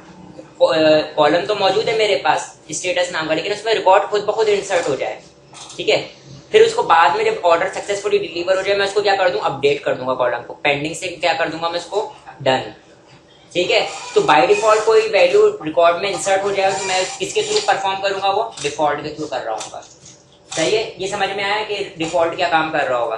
कॉलम तो मौजूद है मेरे पास स्टेटस नाम का, लेकिन उसमें रिकॉर्ड खुद ब खुद इंसर्ट हो जाए, ठीक है। फिर उसको बाद में जब ऑर्डर सक्सेसफुली डिलीवर हो जाए, मैं उसको क्या कर दूं, अपडेट कर दूंगा कॉलम को, पेंडिंग से क्या कर दूंगा मैं उसको डन, ठीक है। तो बाय डिफॉल्ट कोई वैल्यू रिकॉर्ड में इंसर्ट हो जाएगा तो मैं किसके थ्रू परफॉर्म करूंगा, वो डिफॉल्ट के थ्रू कर रहा हूँ, सही है। ये समझ में आया कि डिफॉल्ट क्या काम कर रहा होगा,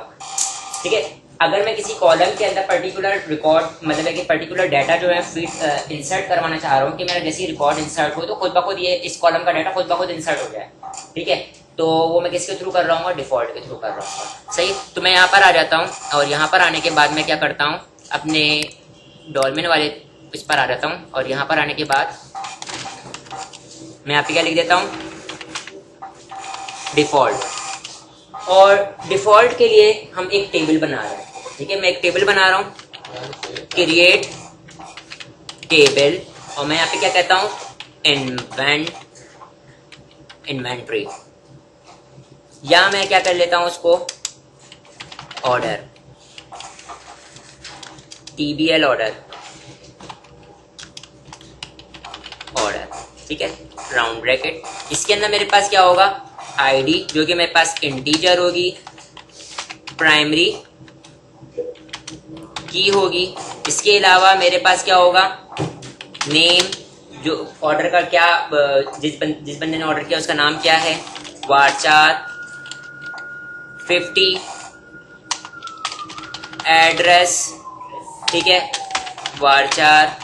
ठीक है। अगर मैं किसी कॉलम के अंदर पर्टिकुलर रिकॉर्ड मतलब कि पर्टिकुलर डाटा जो है फीड इंसर्ट करवाना चाह रहा हूँ कि मेरा जैसे रिकॉर्ड इंसर्ट हो तो खुद ब खुद ये इस कॉलम का डाटा खुद ब खुद इंसर्ट हो जाए, ठीक है, तो वो मैं किसके थ्रू कर रहा हूँ, डिफॉल्ट के थ्रू कर रहा हूँ, सही। तो मैं यहाँ पर आ जाता हूँ और यहाँ पर आने के बाद मैं क्या करता हूँ, अपने डॉल्मेन वाले इस पर आ जाता हूँ और यहाँ पर आने के बाद मैं यहाँ पे क्या लिख देता हूँ, डिफॉल्ट। और डिफॉल्ट के लिए हम एक टेबल बना रहे हैं, ठीक है, मैं एक टेबल बना रहा हूँ, क्रिएट टेबल, और मैं यहाँ पे क्या कहता हूँ, इन्वेंट्री, या मैं क्या कर लेता हूँ उसको, ऑर्डर, TBL ऑर्डर, ठीक है, राउंड ब्रैकेट। इसके अंदर मेरे पास क्या होगा, आईडी जो कि मेरे पास इंटीजर होगी, प्राइमरी की होगी, इसके अलावा मेरे पास क्या होगा, नेम, जो ऑर्डर का क्या जिस बंदे ने ऑर्डर किया उसका नाम क्या है, वारचार 50, एड्रेस, ठीक है, वारचार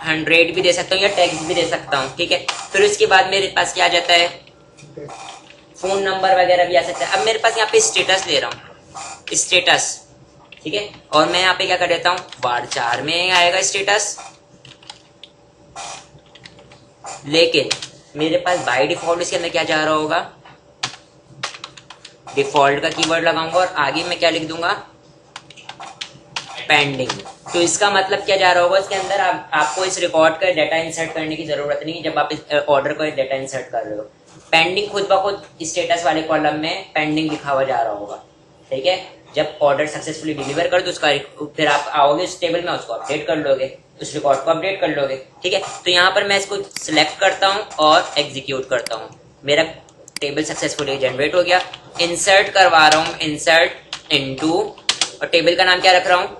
100 भी दे सकता हूँ या टैक्स भी दे सकता हूँ, ठीक है। फिर उसके बाद मेरे पास क्या आ जाता है, फोन नंबर वगैरह भी आ सकता है। अब मेरे पास यहाँ पे स्टेटस ले रहा हूँ, स्टेटस, ठीक है, और मैं यहाँ पे क्या कर देता हूँ, वारचार में आएगा स्टेटस, लेकिन मेरे पास बाय डिफॉल्ट इसके अंदर क्या जा रहा होगा, डिफॉल्ट का कीवर्ड लगाऊंगा और आगे मैं क्या लिख दूंगा, पेंडिंग। तो इसका मतलब क्या जा रहा होगा, इसके अंदर आपको इस रिकॉर्ड का डाटा इंसर्ट करने की जरूरत नहीं है जब आप इस ऑर्डर का डाटा इंसर्ट कर रहे हो, पेंडिंग खुद ब खुद स्टेटस वाले कॉलम में पेंडिंग लिखा हुआ जा रहा होगा, ठीक है। जब ऑर्डर सक्सेसफुली डिलीवर कर दो उसका फिर आप आओगे उस टेबल में, उसको अपडेट कर लोगे, उस रिकॉर्ड को अपडेट कर लोगे, ठीक है। तो यहाँ पर मैं इसको सिलेक्ट करता हूँ और एग्जीक्यूट करता हूँ, मेरा टेबल सक्सेसफुली जनरेट हो गया। इंसर्ट करवा रहा हूँ, इंसर्ट इनटू, और टेबल का नाम क्या रख रहा हूँ,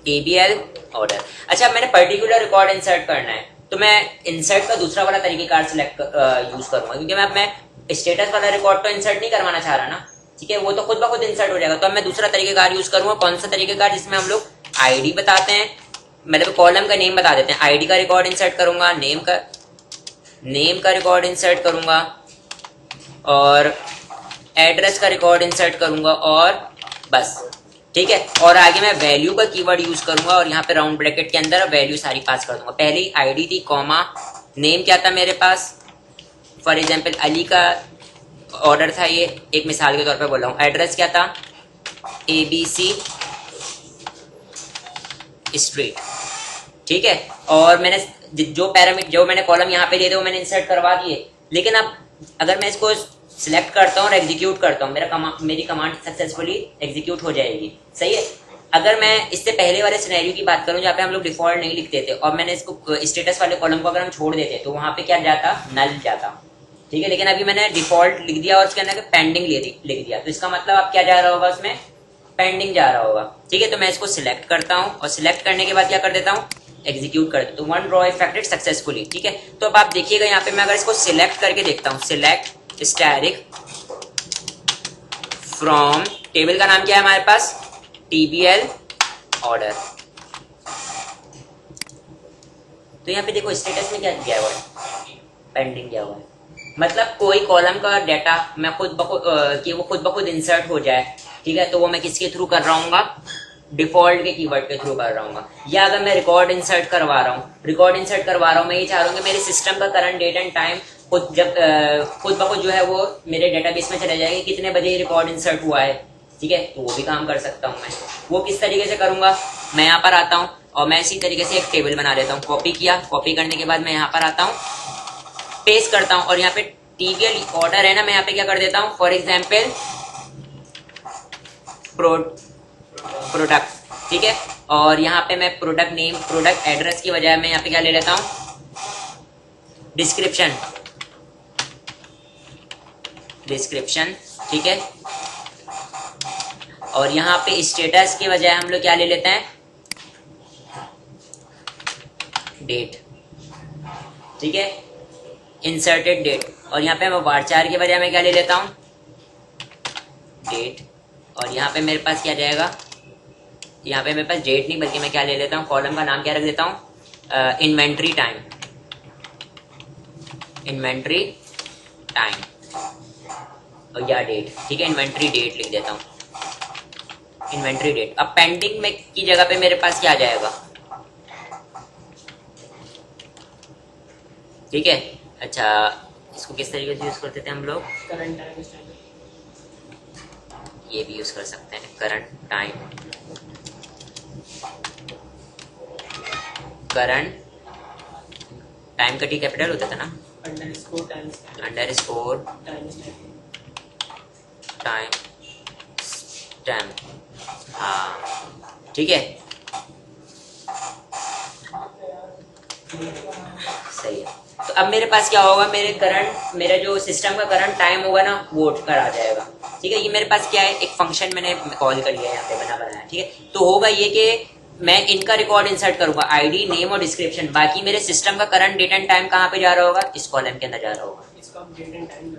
TBL ऑर्डर। अच्छा, मैंने पर्टिकुलर रिकॉर्ड इंसर्ट करना है तो मैं इंसर्ट का दूसरा वाला तरीकेकार सिलेक्ट यूज करूंगा, क्योंकि मैं स्टेटस वाला रिकॉर्ड तो इंसर्ट नहीं करवाना चाह रहा ना, ठीक है, वो तो खुद ब खुद इंसर्ट हो जाएगा। तो अब मैं दूसरा तरीकेकार यूज करूंगा, कौन सा तरीकेकार, जिसमें हम लोग आईडी बताते हैं, मतलब कॉलम का नेम बता देते हैं, आईडी का रिकॉर्ड इंसर्ट करूंगा, नेम का रिकॉर्ड इंसर्ट करूंगा और एड्रेस का रिकॉर्ड इंसर्ट करूंगा और बस, ठीक है। और आगे मैं वैल्यू का कीवर्ड यूज करूंगा और यहाँ पे राउंड ब्रैकेट के अंदर वैल्यू सारी पास कर दूंगा। पहले आईडी थी, कॉमा, नेम क्या था मेरे पास, फॉर एग्जांपल अली का ऑर्डर था, ये एक मिसाल के तौर पे बोल रहा हूँ। एड्रेस क्या था, ABC स्ट्रीट, ठीक है। और मैंने जो मैंने कॉलम यहाँ पे दिए थे वो मैंने इंसर्ट करवा दिए, लेकिन अब अगर मैं इसको सिलेक्ट करता हूँ और एग्जीक्यूट करता हूँ, मेरी कमांड सक्सेसफुली एग्जीक्यूट हो जाएगी, सही है। अगर मैं इससे पहले वाले सिनेरियो की बात करूं जहाँ पे हम लोग डिफॉल्ट नहीं लिखते थे और मैंने इसको स्टेटस वाले कॉलम को अगर हम छोड़ देते तो वहां पे क्या जाता, नल जाता, ठीक है। लेकिन अभी मैंने डिफॉल्ट लिख दिया और उसके अंदर पेंडिंग लिख दिया, तो इसका मतलब अब क्या जा रहा होगा, उसमें पेंडिंग जा रहा होगा, ठीक है। तो मैं इसको सिलेक्ट करता हूँ और सिलेक्ट करने के बाद क्या कर देता हूँ, एग्जीक्यूट कर देता हूँ। वन रो इफेक्टेड सक्सेसफुली, ठीक है। तो अब आप देखिएगा यहाँ पे मैं अगर इसको सिलेक्ट करके देखता हूँ, सिलेक्ट स्टैटिक फ्रॉम, टेबल का नाम क्या है हमारे पास, TBL ऑर्डर। तो यहाँ पे देखो स्टेटस में क्या दिया हुआ है, पेंडिंग दिया हुआ है। मतलब कोई कॉलम का डाटा मैं कि वो खुद ब खुद इंसर्ट हो जाए, ठीक है, तो वो मैं किसके थ्रू कर रहा हूँ, डिफॉल्ट के कीवर्ड के थ्रू कर रहा हूँ। या अगर मैं रिकॉर्ड इंसर्ट करवा रहा हूँ, मैं ये चाह रहा हूँ कि मेरे सिस्टम का करंट डेट एंड टाइम खुद ब खुद जो है वो मेरे डेटाबेस में चले जाएगा, कितने बजे रिकॉर्ड इंसर्ट हुआ है, ठीक है। तो वो भी काम कर सकता हूँ मैं। वो किस तरीके से करूंगा, मैं यहाँ पर आता हूँ और मैं इसी तरीके से एक टेबल बना लेता हूँ। कॉपी किया, कॉपी करने के बाद मैं यहाँ पर आता हूँ, पेस्ट करता हूँ और यहाँ पे TBL ऑर्डर है ना, मैं यहाँ पे क्या कर देता हूँ, फॉर एग्जाम्पल प्रोडक्ट, ठीक है। और यहाँ पे मैं प्रोडक्ट नेम, प्रोडक्ट एड्रेस की बजाय मैं यहाँ पे क्या ले लेता हूँ, डिस्क्रिप्शन, ठीक है। और यहाँ पे स्टेटस की बजाय हम लोग क्या ले लेते हैं, डेट, ठीक है, इंसर्टेड डेट। और यहाँ पे मैं varchar के बजाय मैं क्या ले लेता हूँ, डेट। और यहाँ पे मेरे पास क्या जाएगा, यहाँ पे मेरे पास डेट नहीं बल्कि मैं क्या ले लेता हूँ, कॉलम का नाम क्या रख देता हूँ, इन्वेंट्री टाइम, और या डेट, ठीक है, इन्वेंट्री डेट लिख देता हूँ, इन्वेंट्री डेट। अब पेंडिंग में की जगह पे मेरे पास क्या आ जाएगा, ठीक है। अच्छा, इसको किस तरीके से यूज करते थे हम लोग, करंट टाइम, ये भी यूज कर सकते हैं, करंट टाइम, का टी कैपिटल होता था ना, अंडरस्कोर टाइम स्टैम्प, हाँ, ठीक है, सही है। तो अब मेरे पास क्या होगा, मेरा जो सिस्टम का करंट टाइम होगा ना वो उठकर आ जाएगा, ठीक है। ये मेरे पास क्या है, एक फंक्शन मैंने कॉल कर लिया यहाँ पे बनाया, ठीक है। तो होगा ये कि मैं इनका रिकॉर्ड इंसर्ट करूंगा, आईडी, नेम और डिस्क्रिप्शन। बाकी मेरे सिस्टम का करंट डेट एंड टाइम कहाँ पे जा रहा होगा, इस कॉलम के अंदर जा रहा होगा। इसको हम date and time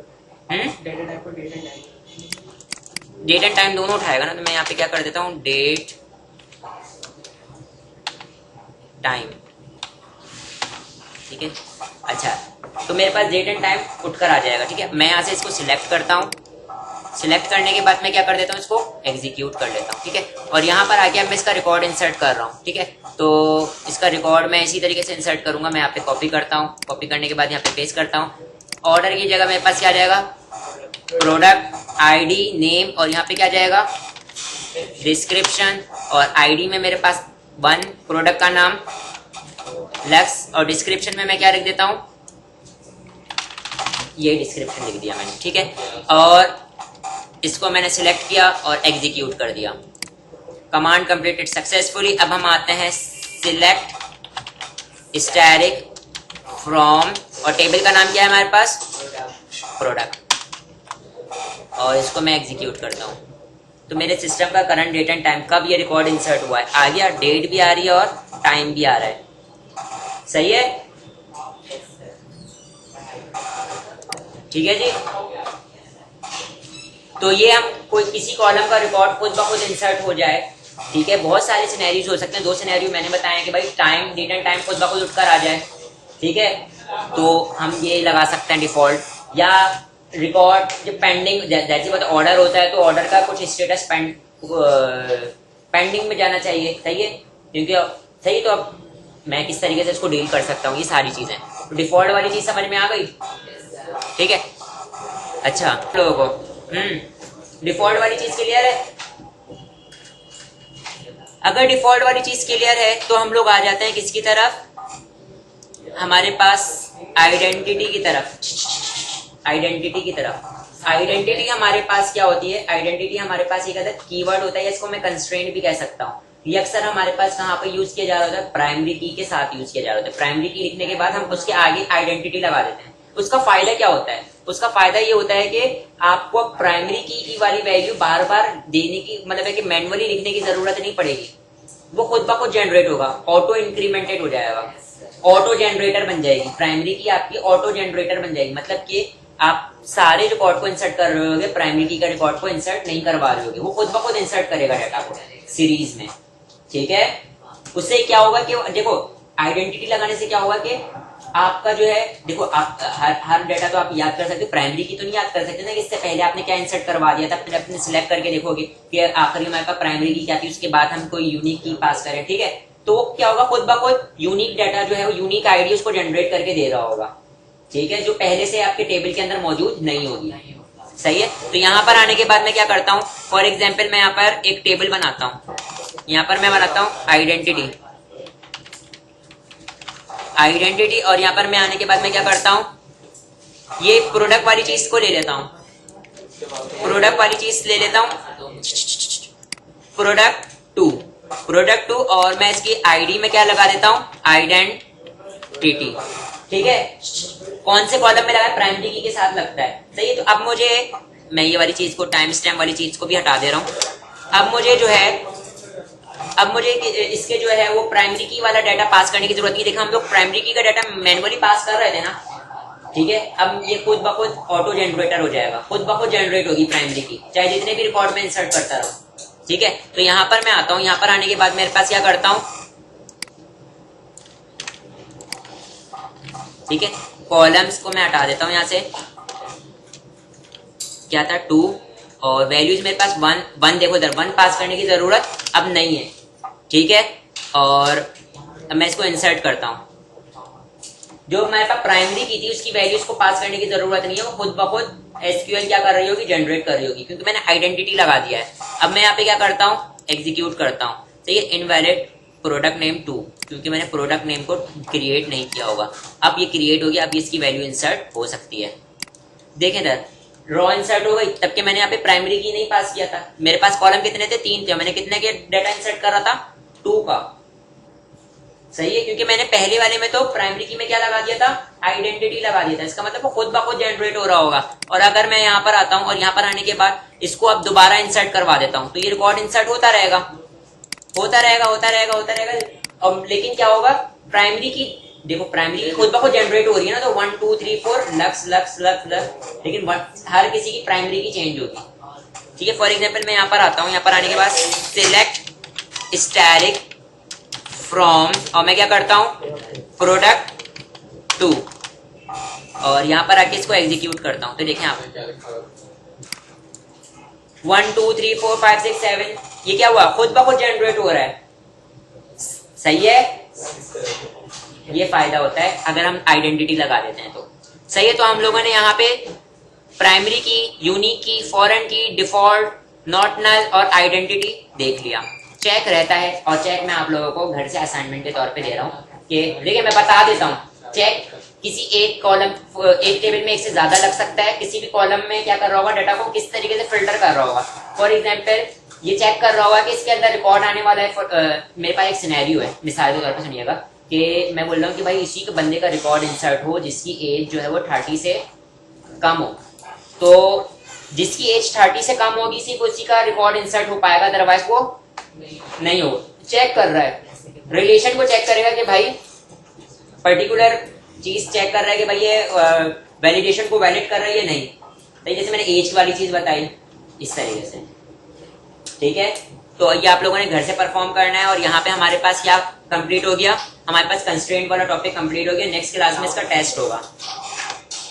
date and time दोनों उठाएगा ना, तो मैं यहाँ पे क्या कर देता हूँ, डेट टाइम, ठीक है। अच्छा, तो मेरे पास डेट एंड टाइम उठकर आ जाएगा, ठीक है। मैं यहाँ से इसको सिलेक्ट करता हूँ, सिलेक्ट करने के बाद मैं क्या कर देता हूँ, इसको एग्जीक्यूट कर लेता हूँ, ठीक है। और यहाँ पर आके अब मैं इसका रिकॉर्ड इंसर्ट कर रहा हूँ, ठीक है। तो इसका रिकॉर्ड मैं इसी तरीके से इंसर्ट करूंगा। मैं यहाँ पे कॉपी करता हूँ, कॉपी करने के बाद यहाँ पे पेस्ट करता हूँ। ऑर्डर की जगह मेरे पास क्या जाएगा, प्रोडक्ट, आईडी, नेम, और यहाँ पे क्या जाएगा, डिस्क्रिप्शन। और आईडी में मेरे पास 1, प्रोडक्ट का नाम लक्स, और डिस्क्रिप्शन में मैं क्या लिख देता हूँ, ये डिस्क्रिप्शन लिख दिया मैंने, ठीक है। और इसको मैंने सिलेक्ट किया और एग्जीक्यूट कर दिया। Command completed successfully. अब हम आते हैं सिलेक्ट स्टैटिक फ्रॉम, और टेबल का नाम क्या है हमारे पास, प्रोडक्ट, और इसको मैं एग्जीक्यूट करता हूँ। तो मेरे सिस्टम का करंट डेट एंड टाइम, कब ये रिकॉर्ड इंसर्ट हुआ है, आ गया, डेट भी आ रही है और टाइम भी आ रहा है, सही है, ठीक है जी। तो ये हम कोई किसी कॉलम का रिकॉर्ड खुद ब खुद इंसर्ट हो जाए, ठीक है। बहुत सारे सिनेरियोज हो सकते हैं, 2 सिनेरियो मैंने बताए कि भाई टाइम, डेट एंड टाइम खुद ब खुद उठकर आ जाए, ठीक है। तो हम ये लगा सकते हैं डिफॉल्ट, या रिकॉर्ड जब पेंडिंग, जैसे बात ऑर्डर होता है तो ऑर्डर का कुछ स्टेटस पेंडिंग में जाना चाहिए, सही है, क्योंकि सही। तो अब मैं किस तरीके से इसको डील कर सकता हूँ, ये सारी चीजें। तो डिफॉल्ट वाली चीज समझ में आ गई, ठीक है। अच्छा, लोगों को डिफॉल्ट वाली चीज क्लियर है। अगर डिफॉल्ट वाली चीज क्लियर है तो हम लोग आ जाते हैं किसकी तरफ, हमारे पास आइडेंटिटी की तरफ। आइडेंटिटी हमारे पास क्या होती है, आइडेंटिटी हमारे पास एक कीवर्ड होता है, इसको मैं कंस्ट्रेंट भी कह सकता हूँ। ये अक्सर हमारे पास कहाँ पे यूज किया जा रहा होता है, प्राइमरी की के साथ यूज किया जा रहा होता है। प्राइमरी की लिखने के बाद हम उसके आगे आइडेंटिटी लगा देते हैं। उसका फायदा क्या होता है, उसका फायदा ये होता है कि आपको प्राइमरी की वाली वैल्यू बार बार देने की, मतलब है कि मैनुअली लिखने की जरूरत नहीं पड़ेगी, वो खुद ब खुद जनरेट होगा, ऑटो इंक्रीमेंटेड हो जाएगा, ऑटो जनरेटर बन जाएगी। प्राइमरी की आपकी ऑटो जनरेटर बन जाएगी, मतलब कि आप सारे रिकॉर्ड को इंसर्ट कर रहे होगे, प्राइमरी की का रिकॉर्ड को इंसर्ट नहीं करवा रहे होगे, वो खुद ब खुद इंसर्ट करेगा डाटा को सीरीज में। ठीक है, उससे क्या होगा कि देखो आइडेंटिटी लगाने से क्या होगा कि आपका जो है, देखो आप हर डाटा तो आप याद कर सकते हो, प्राइमरी की तो नहीं याद कर सकते ना, इससे पहले आपने क्या इंसर्ट करवा दिया था, फिर अपने सिलेक्ट करके देखोगे कि आखिरी हमारे पास प्राइमरी की क्या थी, उसके बाद हम कोई यूनिक की पास करें। ठीक है, तो क्या होगा, खुद ब खुद यूनिक डाटा जो है वो यूनिक आईडी उसको जनरेट करके दे रहा होगा। ठीक है, जो पहले से आपके टेबल के अंदर मौजूद नहीं होगी। सही है, तो यहाँ पर आने के बाद मैं क्या करता हूँ, फॉर एग्जाम्पल मैं यहाँ पर एक टेबल बनाता हूँ, यहाँ पर मैं बनाता हूँ आइडेंटिटी, और यहाँ पर मैं आने के बाद मैं क्या करता हूँ, ये प्रोडक्ट वाली चीज को ले लेता हूँ, प्रोडक्ट वाली चीज ले लेता हूँ, प्रोडक्ट टू, और मैं इसकी आईडी में क्या लगा देता हूँ, आइडेंटिटी। ठीक है, कौन से कॉलम में लगा है, प्राइमरी की के साथ लगता है। सही है, तो अब मुझे, मैं ये वाली चीज को, टाइम स्टैम्प वाली चीज को भी हटा दे रहा हूँ। अब मुझे जो है, अब मुझे इसके जो है वो प्राइमरी की वाला डाटा पास करने की जरूरत नहीं। देखा, हम लोग प्राइमरी की का डाटा मैनुअली पास कर रहे थे ना। ठीक है, अब ये खुद ब खुद ऑटो जनरेटर हो जाएगा, खुद ब खुद जनरेट होगी प्राइमरी की, चाहे जितने भी रिकॉर्ड में इंसर्ट करता रहो। ठीक है, तो यहाँ पर मैं आता हूँ, यहाँ पर आने के बाद मेरे पास क्या करता हूँ, ठीक है, कॉलम्स को मैं हटा देता हूँ यहाँ से, क्या था 2, और वैल्यूज मेरे पास 1 देखो इधर 1 पास करने की जरूरत अब नहीं है। ठीक है, और अब मैं इसको इंसर्ट करता हूँ, जो हमारे पास प्राइमरी की थी उसकी वैल्यूज को पास करने की जरूरत नहीं है, वो खुद ब खुद एसक्यूएल क्या कर रही होगी, जनरेट कर रही होगी, क्योंकि मैंने आइडेंटिटी लगा दिया है। अब मैं यहाँ पे क्या करता हूँ, एग्जीक्यूट करता हूँ। तो ये इनवैलिड प्रोडक्ट नेम 2, क्योंकि मैंने प्रोडक्ट नेम को क्रिएट नहीं किया होगा। अब ये क्रिएट हो गया, अब इसकी वैल्यू इंसर्ट हो सकती है। देखें इधर रॉ इंसर्ट हो गई, तब के मैंने यहाँ पे प्राइमरी की नहीं पास किया था। मेरे पास कॉलम कितने थे, 3 थे, मैंने कितने के डाटा इंसर्ट कर रहा था, 2 का। सही है, क्योंकि मैंने पहले वाले में तो प्राइमरी की में क्या लगा दिया था, आइडेंटिटी लगा दिया था। इसका मतलब वो खुद ब खुद जनरेट हो रहा होगा। और अगर मैं यहाँ पर आता हूँ और यहाँ पर आने के बाद इसको अब दोबारा इंसर्ट करवा देता हूँ, तो ये रिकॉर्ड इंसर्ट होता रहेगा। और लेकिन क्या होगा, प्राइमरी की देखो, प्राइमरी की खुद ब खुद जनरेट हो रही है ना, तो 1 2 3 4 लक्स, लेकिन हर किसी की प्राइमरी की चेंज होगी। ठीक है, फॉर एग्जाम्पल मैं यहाँ पर आता हूँ, यहाँ पर आने के बाद सिलेक्ट स्टैटिक फ्रॉम, और मैं क्या करता हूँ, प्रोडक्ट 2, और यहाँ पर आके इसको एग्जीक्यूट करता हूँ। तो देखें आप 1 2 3 4 5 6 7, ये क्या हुआ, खुद ब खुद जनरेट हो रहा है। सही है, ये फायदा होता है अगर हम आइडेंटिटी लगा देते हैं तो। सही है, तो हम लोगों ने यहाँ पे प्राइमरी की, यूनिक की, फॉरेन की, डिफॉल्ट, नॉट नल और आइडेंटिटी देख लिया। चेक रहता है, और चेक मैं आप लोगों को घर से असाइनमेंट के तौर पे दे रहा हूँ कि देखिए मैं बता देता हूँ, चेक किसी एक कॉलम, एक टेबल में एक से ज्यादा लग सकता है। किसी भी कॉलम में क्या कर रहा होगा, डाटा को किस तरीके से फिल्टर कर रहा होगा। फॉर एग्जाम्पल ये चेक कर रहा होगा कि इसके अंदर रिकॉर्ड आने वाला है। मेरे पास एक सिनेरियो है, मिसाल के तौर पर सुनिएगा, कि मैं बोल रहा हूँ कि भाई इसी के बंदे का रिकॉर्ड इंसर्ट हो जिसकी एज जो है वो 30 से कम हो, तो जिसकी एज 30 से कम होगी सिर्फ उसी का रिकॉर्ड इंसर्ट हो पाएगा, अदरवाइज वो नहीं हो। चेक कर रहा है, रिलेशन को चेक करेगा कि भाई पर्टिकुलर चीज चेक कर रहा है कि भाई ये वैलिडेशन को वैलिड कर रहा है या नहीं। तो जैसे मैंने एज वाली चीज बताई इस तरीके से। ठीक है, तो ये आप लोगों ने घर से परफॉर्म करना है। और यहाँ पे हमारे पास क्या कंप्लीट हो गया, हमारे पास कंस्ट्रेंट वाला टॉपिक कंप्लीट हो गया। नेक्स्ट क्लास में इसका टेस्ट होगा।